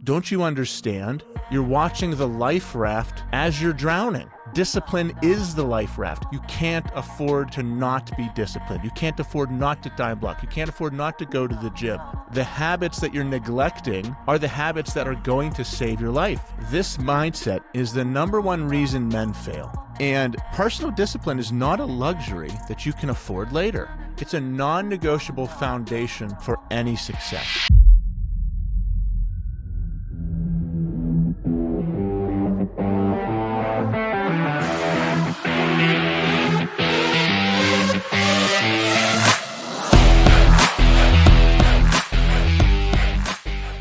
Don't you understand? You're watching the life raft as you're drowning. Discipline is the life raft. You can't afford to not be disciplined. You can't afford not to time block. You can't afford not to go to the gym. The habits that you're neglecting are the habits that are going to save your life. This mindset is the number one reason men fail. And personal discipline is not a luxury that you can afford later. It's a non-negotiable foundation for any success.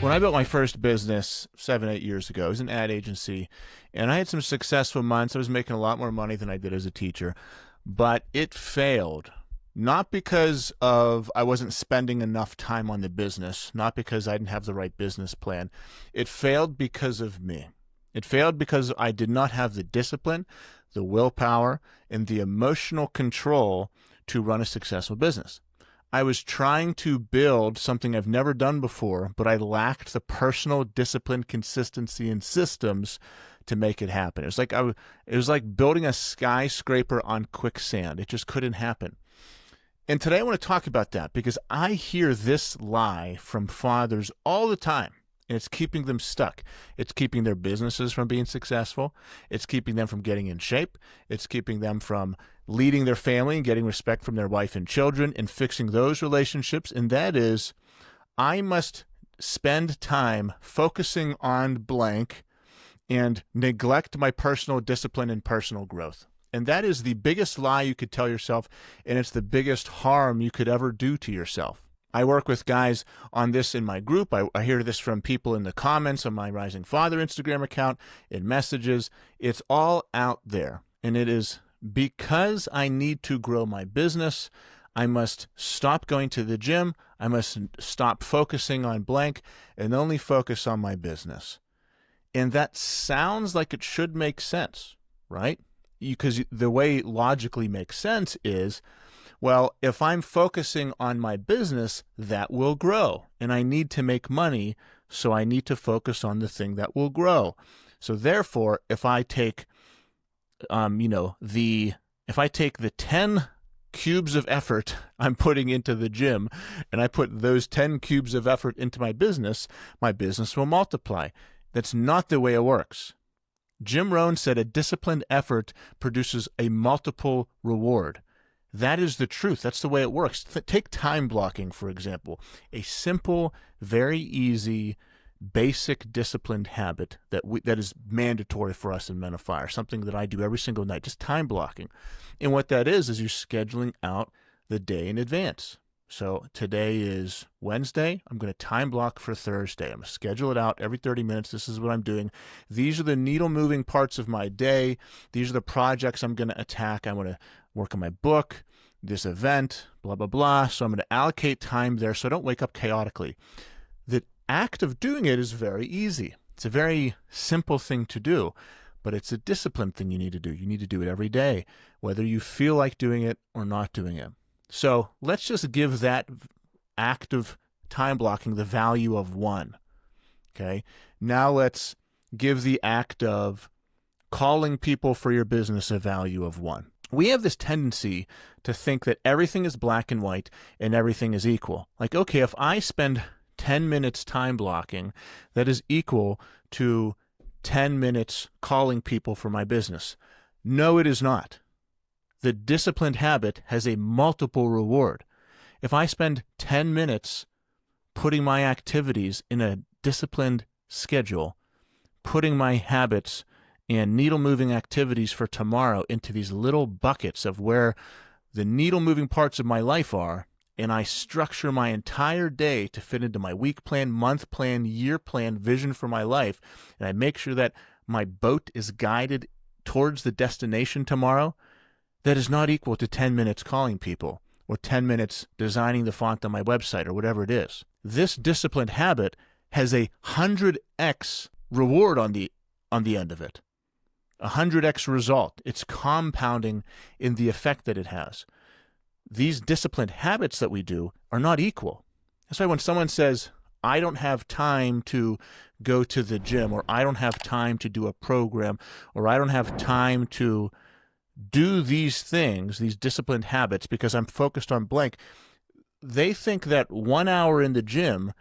When I built my first business 7-8 years ago, it was an ad agency, and I had some successful months. I was making a lot more money than I did as a teacher, but it failed. Not because of I wasn't spending enough time on the business, not because I didn't have the right business plan. It failed because of me. It failed because I did not have the discipline, the willpower, and the emotional control to run a successful business. I was trying to build something I've never done before, but I lacked the personal discipline, consistency, and systems to make it happen. It was like building a skyscraper on quicksand. It just couldn't happen. And today I want to talk about that because I hear this lie from fathers all the time, and it's keeping them stuck. It's keeping their businesses from being successful. It's keeping them from getting in shape. It's keeping them from leading their family and getting respect from their wife and children and fixing those relationships. And that is, I must spend time focusing on blank and neglect my personal discipline and personal growth. And that is the biggest lie you could tell yourself, and it's the biggest harm you could ever do to yourself. I work with guys on this in my group. I hear this from people in the comments on my Rising Father Instagram account, in messages. It's all out there. And it is because I need to grow my business, I must stop going to the gym. I must stop focusing on blank and only focus on my business. And that sounds like it should make sense, right? Because the way it logically makes sense is, well, if I'm focusing on my business, that will grow. And I need to make money, so I need to focus on the thing that will grow. So therefore, if I take if I take the 10 cubes of effort I'm putting into the gym and I put those 10 cubes of effort into my business will multiply. That's not the way it works. Jim Rohn said a disciplined effort produces a multiple reward. That is the truth. That's the way it works. Take time blocking, for example. A simple, very easy, basic disciplined habit that is mandatory for us in Men of Fire, something that I do every single night, just time blocking. And what that is you're scheduling out the day in advance. So today is Wednesday. I'm going to time block for Thursday. I'm going to schedule it out every 30 minutes. This is what I'm doing. These are the needle-moving parts of my day. These are the projects I'm going to attack. I want to work on my book, this event, blah, blah, blah. So I'm going to allocate time there so I don't wake up chaotically. The act of doing it is very easy. It's a very simple thing to do, but it's a discipline thing you need to do. You need to do it every day, whether you feel like doing it or not doing it. So let's just give that act of time blocking the value of 1. Okay. Now let's give the act of calling people for your business a value of 1. We have this tendency to think that everything is black and white and everything is equal. Like, okay, if I spend 10 minutes time blocking, that is equal to 10 minutes calling people for my business. No, it is not. The disciplined habit has a multiple reward. If I spend 10 minutes putting my activities in a disciplined schedule, putting my habits and needle-moving activities for tomorrow into these little buckets of where the needle-moving parts of my life are, and I structure my entire day to fit into my week plan, month plan, year plan, vision for my life, and I make sure that my boat is guided towards the destination tomorrow, that is not equal to 10 minutes calling people or 10 minutes designing the font on my website or whatever it is. This disciplined habit has a 100x reward on the end of it. 100x result. It's compounding in the effect that it has. These disciplined habits that we do are not equal. That's why when someone says, I don't have time to go to the gym, or I don't have time to do a program, or I don't have time to do these things, these disciplined habits, because I'm focused on blank. They think that 1 hour in the gym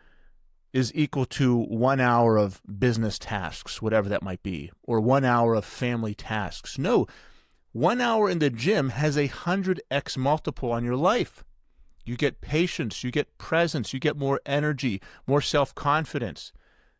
is equal to 1 hour of business tasks, whatever that might be, or 1 hour of family tasks. No, 1 hour in the gym has 100x multiple on your life. You get patience, you get presence, you get more energy, more self-confidence.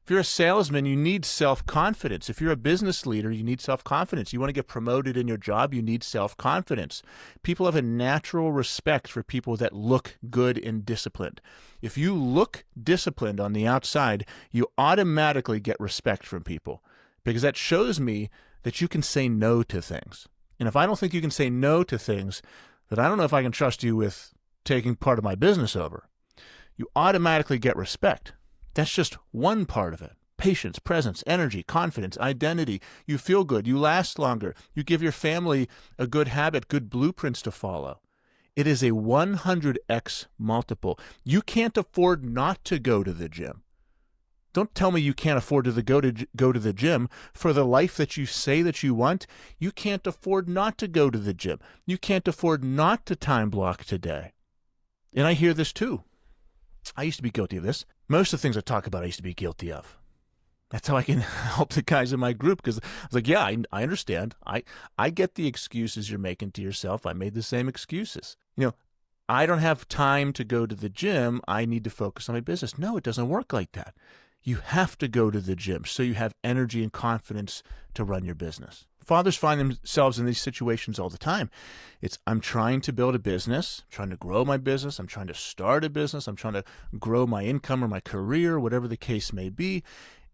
If you're a salesman, you need self-confidence. If you're a business leader, you need self-confidence. You want to get promoted in your job, you need self-confidence. People have a natural respect for people that look good and disciplined. If you look disciplined on the outside, you automatically get respect from people, because that shows me that you can say no to things. And if I don't think you can say no to things, then I don't know if I can trust you with taking part of my business over. You automatically get respect. That's just one part of it. Patience, presence, energy, confidence, identity. You feel good. You last longer. You give your family a good habit, good blueprints to follow. It is a 100x multiple. You can't afford not to go to the gym. Don't tell me you can't afford to go to the gym. For the life that you say that you want, you can't afford not to go to the gym. You can't afford not to time block today. And I hear this too. I used to be guilty of this. Most of the things I talk about, I used to be guilty of. That's how I can help the guys in my group, because I was like, yeah, I understand. I get the excuses you're making to yourself. I made the same excuses. I don't have time to go to the gym. I need to focus on my business. No, it doesn't work like that. You have to go to the gym so you have energy and confidence to run your business. Fathers find themselves in these situations all the time. I'm trying to build a business, I'm trying to grow my business, I'm trying to start a business, I'm trying to grow my income or my career, whatever the case may be.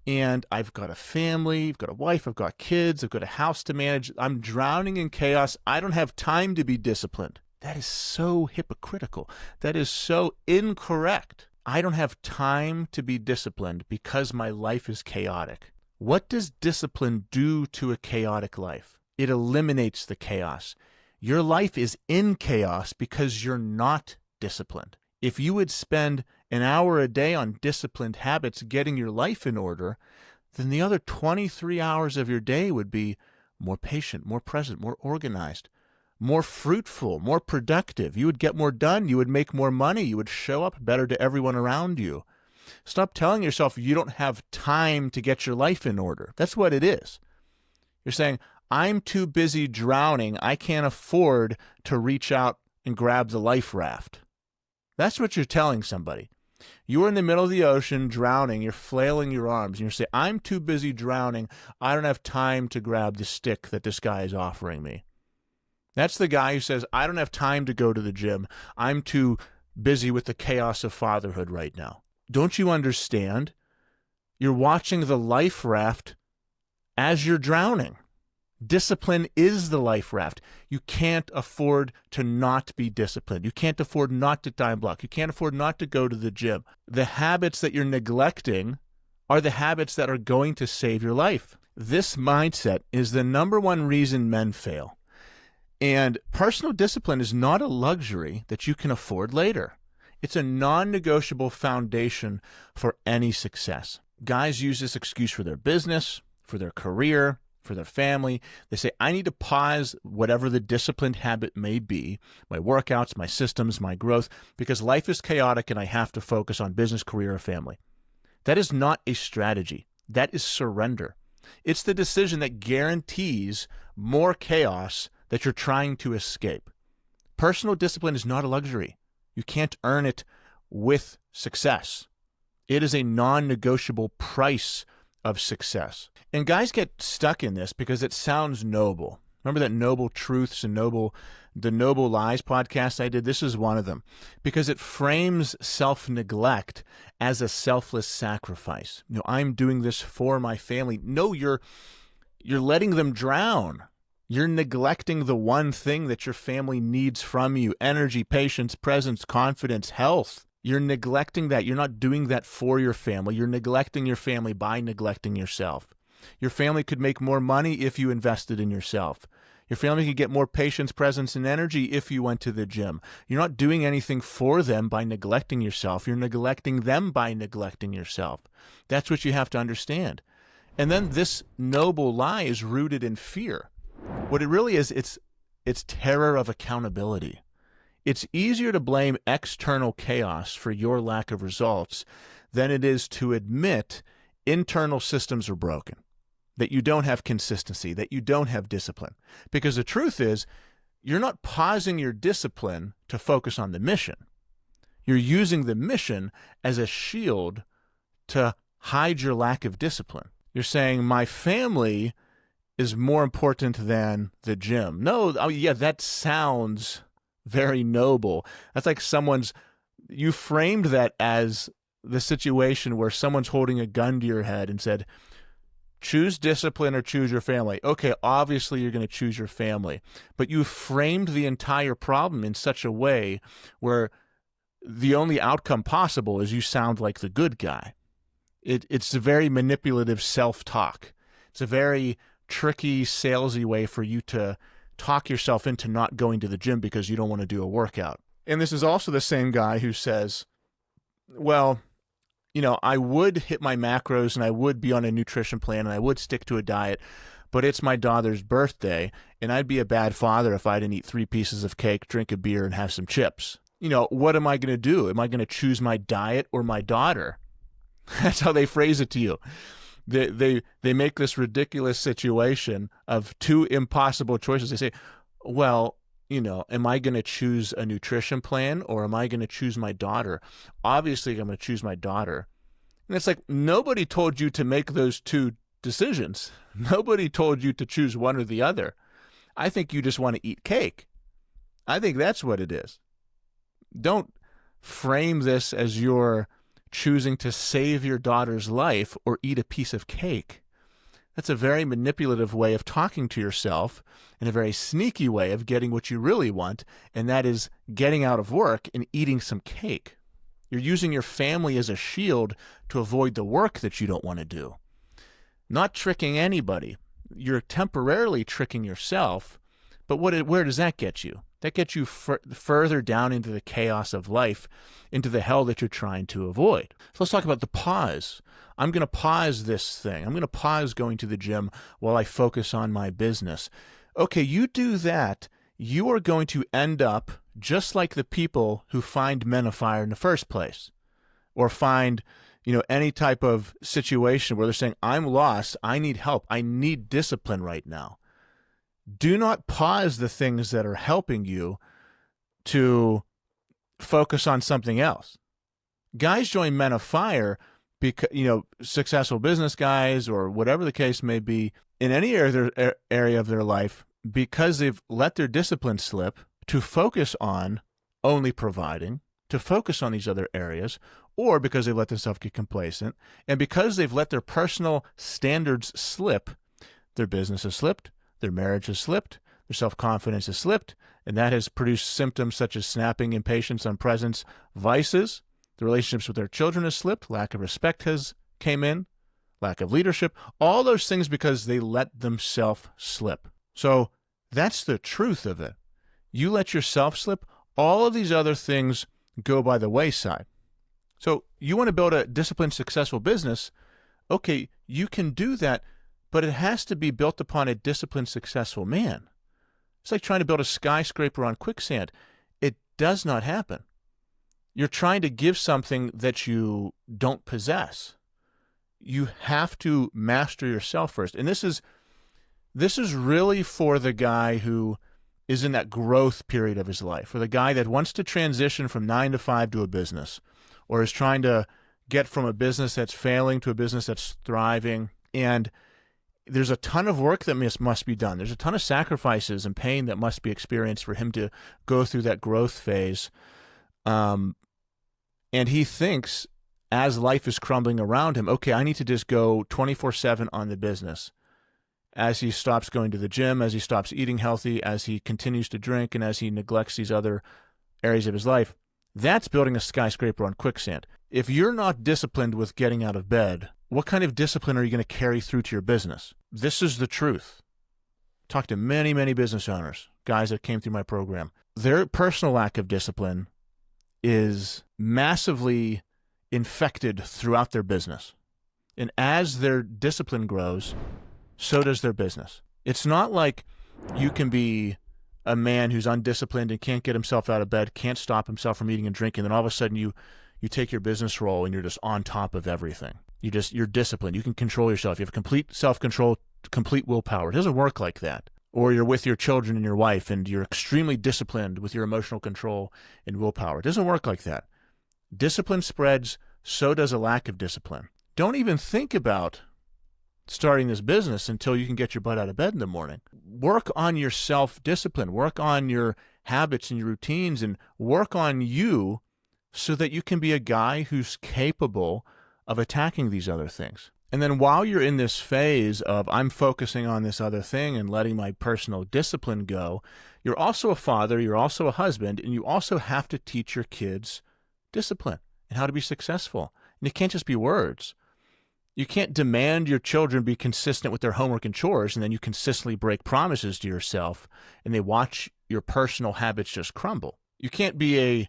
And I've got a family, I've got a wife, I've got kids, I've got a house to manage. I'm drowning in chaos. I don't have time to be disciplined. That is so hypocritical. That is so incorrect. I don't have time to be disciplined because my life is chaotic. What does discipline do to a chaotic life? It eliminates the chaos. Your life is in chaos because you're not disciplined. If you would spend an hour a day on disciplined habits getting your life in order, then the other 23 hours of your day would be more patient, more present, more organized, more fruitful, more productive. You would get more done. You would make more money. You would show up better to everyone around you. Stop telling yourself you don't have time to get your life in order. That's what it is. You're saying, I'm too busy drowning. I can't afford to reach out and grab the life raft. That's what you're telling somebody. You're in the middle of the ocean drowning. You're flailing your arms. And you're saying, I'm too busy drowning. I don't have time to grab the stick that this guy is offering me. That's the guy who says, I don't have time to go to the gym. I'm too busy with the chaos of fatherhood right now. Don't you understand? You're watching the life raft as you're drowning. Discipline is the life raft. You can't afford to not be disciplined. You can't afford not to time block. You can't afford not to go to the gym. The habits that you're neglecting are the habits that are going to save your life. This mindset is the number one reason men fail. And personal discipline is not a luxury that you can afford later. It's a non-negotiable foundation for any success. Guys use this excuse for their business, for their career, for their family. They say, I need to pause whatever the disciplined habit may be, my workouts, my systems, my growth, because life is chaotic and I have to focus on business, career, or family. That is not a strategy. That is surrender. It's the decision that guarantees more chaos that you're trying to escape. Personal discipline is not a luxury. You can't earn it with success. It is a non-negotiable price of success. And guys get stuck in this because it sounds noble. Remember that Noble Truths and the Noble Lies podcast I did? This is one of them. Because it frames self-neglect as a selfless sacrifice. I'm doing this for my family. No, you're letting them drown. You're neglecting the one thing that your family needs from you: energy, patience, presence, confidence, health. You're neglecting that. You're not doing that for your family. You're neglecting your family by neglecting yourself. Your family could make more money if you invested in yourself. Your family can get more patience, presence, and energy if you went to the gym. You're not doing anything for them by neglecting yourself. You're neglecting them by neglecting yourself. That's what you have to understand. And then this noble lie is rooted in fear. What it really is, it's terror of accountability. It's easier to blame external chaos for your lack of results than it is to admit internal systems are broken, that you don't have consistency, that you don't have discipline. Because the truth is, you're not pausing your discipline to focus on the mission. You're using the mission as a shield to hide your lack of discipline. You're saying, my family is more important than the gym. No, yeah, that sounds very noble. That's like you framed that as the situation where someone's holding a gun to your head and said, choose discipline or choose your family. Okay, obviously you're going to choose your family, but you framed the entire problem in such a way where the only outcome possible is you sound like the good guy. It's a very manipulative self-talk. It's a very tricky, salesy way for you to talk yourself into not going to the gym because you don't want to do a workout. And this is also the same guy who says, well, I would hit my macros and I would be on a nutrition plan and I would stick to a diet, but it's my daughter's birthday and I'd be a bad father if I didn't eat 3 pieces of cake, drink a beer, and have some chips. What am I going to do? Am I going to choose my diet or my daughter? That's how they phrase it to you. They make this ridiculous situation of 2 impossible choices. They say, well, am I going to choose a nutrition plan or am I going to choose my daughter? Obviously, I'm going to choose my daughter. And it's like, nobody told you to make those 2 decisions. Nobody told you to choose one or the other. I think you just want to eat cake. I think that's what it is. Don't frame this as you're choosing to save your daughter's life or eat a piece of cake. That's a very manipulative way of talking to yourself and a very sneaky way of getting what you really want, and that is getting out of work and eating some cake. You're using your family as a shield to avoid the work that you don't want to do. Not tricking anybody. You're temporarily tricking yourself, but where does that get you? That gets you further down into the chaos of life, into the hell that you're trying to avoid. So let's talk about the pause. I'm going to pause this thing. I'm going to pause going to the gym while I focus on my business. Okay, you do that, you are going to end up just like the people who find Men Afire in the first place, or find any type of situation where they're saying, I'm lost, I need help, I need discipline right now. Do not pause the things that are helping you to focus on something else. Guys join Men Afire because, successful business guys or whatever the case may be in any area of their life, because they've let their discipline slip to focus on only providing, to focus on these other areas, or because they've let themselves get complacent, and because they've let their personal standards slip, their business has slipped, their marriage has slipped, their self-confidence has slipped, and that has produced symptoms such as snapping, impatience, unpresence, vices. The relationships with their children has slipped, lack of respect has came in, lack of leadership, all those things because they let themselves slip. So that's the truth of it. You let yourself slip, all of these other things go by the wayside. So you want to build a disciplined, successful business, okay, you can do that, but it has to be built upon a disciplined, successful man. It's like trying to build a skyscraper on quicksand. It does not happen. You're trying to give something that you don't possess. You have to master yourself first. And this is really for the guy who is in that growth period of his life, or the guy that wants to transition from 9 to 5 to a business, or is trying to get from a business that's failing to a business that's thriving. And there's a ton of work that must be done. There's a ton of sacrifices and pain that must be experienced for him to go through that growth phase. And he thinks, as life is crumbling around him, okay, I need to just go 24/7 on the business. As he stops going to the gym, as he stops eating healthy, as he continues to drink, and as he neglects these other areas of his life, that's building a skyscraper on quicksand. If you're not disciplined with getting out of bed, what kind of discipline are you going to carry through to your business? This is the truth. talked to many, many business owners, guys that came through my program. Their personal lack of discipline is massively infected throughout their business. And as their discipline grows, so does their business. It's not like you can be a man who's undisciplined and can't get himself out of bed, can't stop himself from eating and drinking, and then all of a sudden you take your business role and you're just on top of everything. You're disciplined. You can control yourself. You have complete self-control, complete willpower. It doesn't work like that. Or you're with your children and your wife and you're extremely disciplined with your emotional control and willpower. It doesn't work like that. Discipline spreads, so does a lack of discipline. Don't even think about starting this business until you can get your butt out of bed in the morning. Work on your self-discipline. Work on your habits and your routines, and work on you so that you can be a guy who's capable of attacking these other things. And then while you're in this phase of I'm focusing on this other thing and letting my personal discipline go, you're also a father, you're also a husband, and you also have to teach your kids discipline and how to be successful. And it can't just be words. You can't demand your children be consistent with their homework and chores, and then you consistently break promises to yourself, and they watch your personal habits just crumble. You can't be a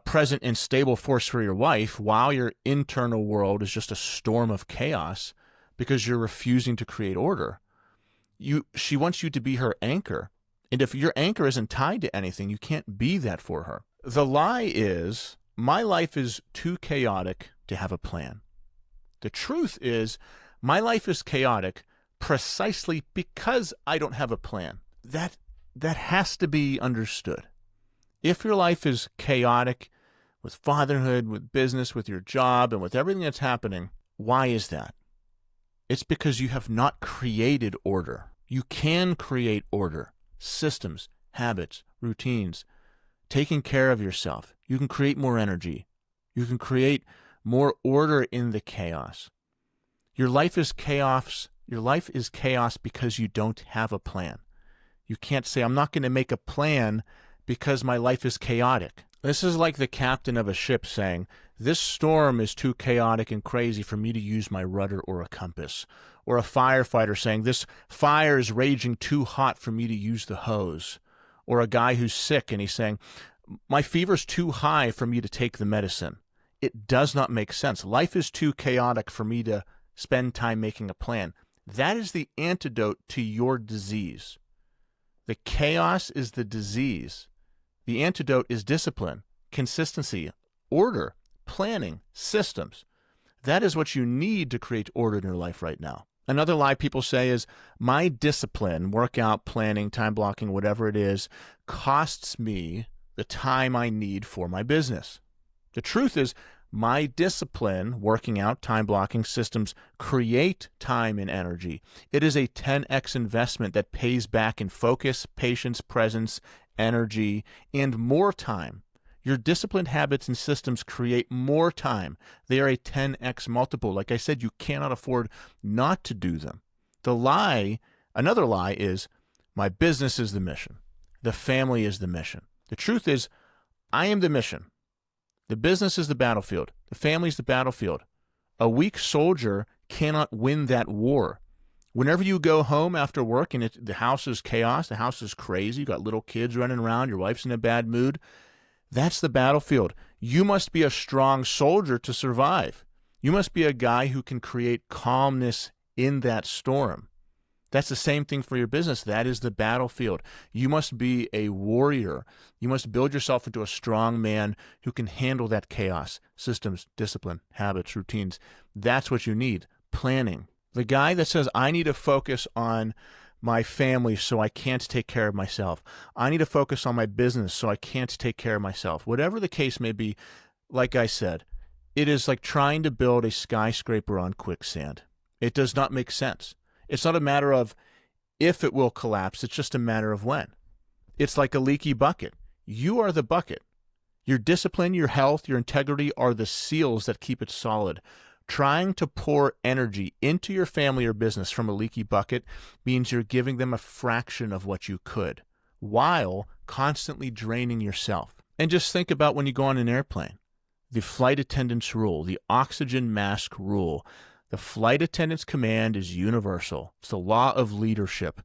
present and stable force for your wife while your internal world is just a storm of chaos because you're refusing to create order. She wants you to be her anchor. And if your anchor isn't tied to anything, you can't be that for her. The lie is, my life is too chaotic to have a plan. The truth is, my life is chaotic precisely because I don't have a plan. That has to be understood. If your life is chaotic with fatherhood, with business, with your job, and with everything that's happening, why is that? It's because you have not created order. You can create order, systems, habits, routines, taking care of yourself. You can create more energy. You can create more order in the chaos. Your life is chaos. Your life is chaos because you don't have a plan. You can't say, I'm not going to make a plan because my life is chaotic. This is like the captain of a ship saying, this storm is too chaotic and crazy for me to use my rudder or a compass. Or a firefighter saying, this fire is raging too hot for me to use the hose. Or a guy who's sick and he's saying, my fever's too high for me to take the medicine. It does not make sense. Life is too chaotic for me to spend time making a plan. That is the antidote to your disease. The chaos is the disease. The antidote is discipline, consistency, order, planning, systems. That is what you need to create order in your life right now. Another lie people say is, my discipline, workout, planning, time blocking, whatever it is, costs me the time I need for my business. The truth is, my discipline, working out, time blocking, systems, create time and energy. It is a 10x investment that pays back in focus, patience, presence, energy, and more time. Your disciplined habits and systems create more time. They are a 10x multiple. Like I said, you cannot afford not to do them. The lie, another lie is, my business is the mission. The family is the mission. The truth is, I am the mission. The business is the battlefield. The family is the battlefield. A weak soldier cannot win that war. Whenever you go home after work and the house is chaos, the house is crazy, you got little kids running around, your wife's in a bad mood, that's the battlefield. You must be a strong soldier to survive. You must be a guy who can create calmness in that storm. That's the same thing for your business. That is the battlefield. You must be a warrior. You must build yourself into a strong man who can handle that chaos, systems, discipline, habits, routines. That's what you need. Planning. The guy that says, I need to focus on my family so I can't take care of myself. I need to focus on my business so I can't take care of myself. Whatever the case may be, like I said, it is like trying to build a skyscraper on quicksand. It does not make sense. It's not a matter of if it will collapse. It's just a matter of when. It's like a leaky bucket. You are the bucket. Your discipline, your health, your integrity are the seals that keep it solid. Trying to pour energy into your family or business from a leaky bucket means you're giving them a fraction of what you could, while constantly draining yourself. And just think about when you go on an airplane. The flight attendant's rule, the oxygen mask rule. The flight attendant's command is universal. It's the law of leadership.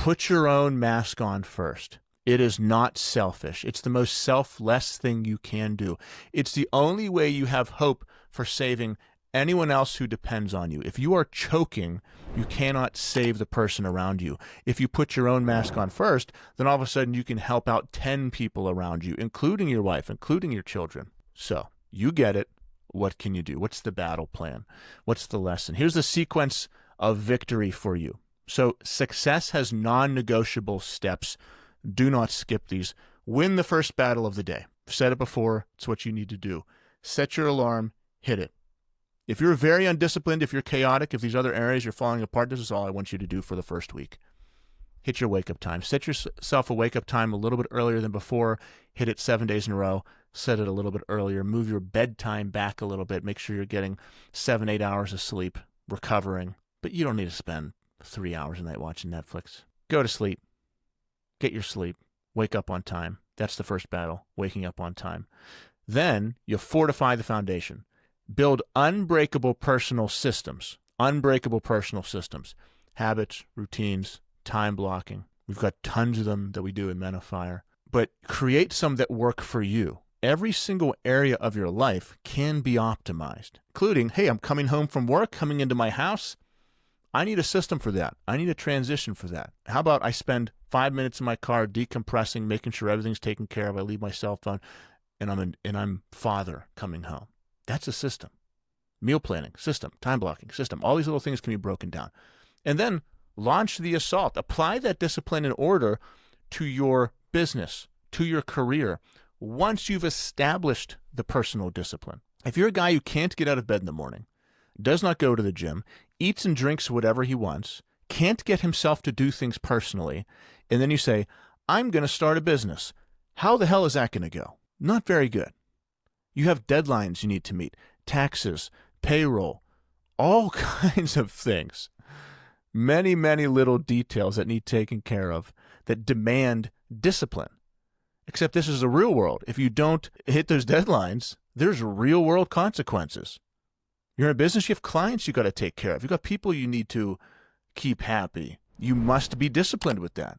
Put your own mask on first. It is not selfish. It's the most selfless thing you can do. It's the only way you have hope for saving anyone else who depends on you. If you are choking, you cannot save the person around you. If you put your own mask on first, then all of a sudden you can help out 10 people around you, including your wife, including your children. So you get it. What can you do? What's the battle plan? What's the lesson? Here's the sequence of victory for you. So success has non-negotiable steps. Do not skip these. Win the first battle of the day. I've said it before. It's what you need to do. Set your alarm. Hit it. If you're very undisciplined, if you're chaotic, if these other areas are falling apart, this is all I want you to do for the first week. Hit your wake-up time. Set yourself a wake-up time a little bit earlier than before. Hit it 7 days in a row. Set it a little bit earlier. Move your bedtime back a little bit. Make sure you're getting 7-8 hours of sleep, recovering. But you don't need to spend 3 hours a night watching Netflix. Go to sleep. Get your sleep. Wake up on time. That's the first battle, waking up on time. Then you fortify the foundation. Build unbreakable personal systems. Unbreakable personal systems. Habits, routines, time blocking. We've got tons of them that we do in Men of Fire. But create some that work for you. Every single area of your life can be optimized, including, hey, I'm coming home from work, coming into my house. I need a system for that. I need a transition for that. How about I spend 5 minutes in my car decompressing, making sure everything's taken care of. I leave my cell phone, and I'm father coming home. That's a system. Meal planning, system. Time blocking, system. All these little things can be broken down. And then launch the assault. Apply that discipline and order to your business, to your career, once you've established the personal discipline. If you're a guy who can't get out of bed in the morning, does not go to the gym, eats and drinks whatever he wants, can't get himself to do things personally, and then you say, I'm going to start a business. How the hell is that going to go? Not very good. You have deadlines you need to meet, taxes, payroll, all kinds of things. Many, many little details that need taken care of that demand discipline. Except this is the real world. If you don't hit those deadlines, there's real world consequences. You're in a business, you have clients you got to take care of. You've got people you need to keep happy. You must be disciplined with that.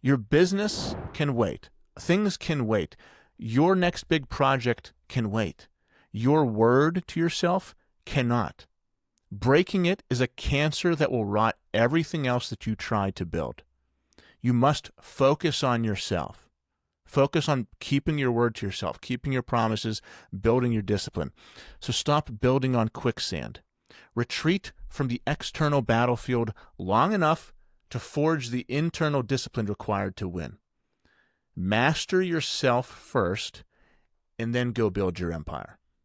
Your business can wait. Things can wait. Your next big project can wait. Your word to yourself cannot. Breaking it is a cancer that will rot everything else that you try to build. You must focus on yourself. Focus on keeping your word to yourself, keeping your promises, building your discipline. So stop building on quicksand. Retreat from the external battlefield long enough to forge the internal discipline required to win. Master yourself first, and then go build your empire.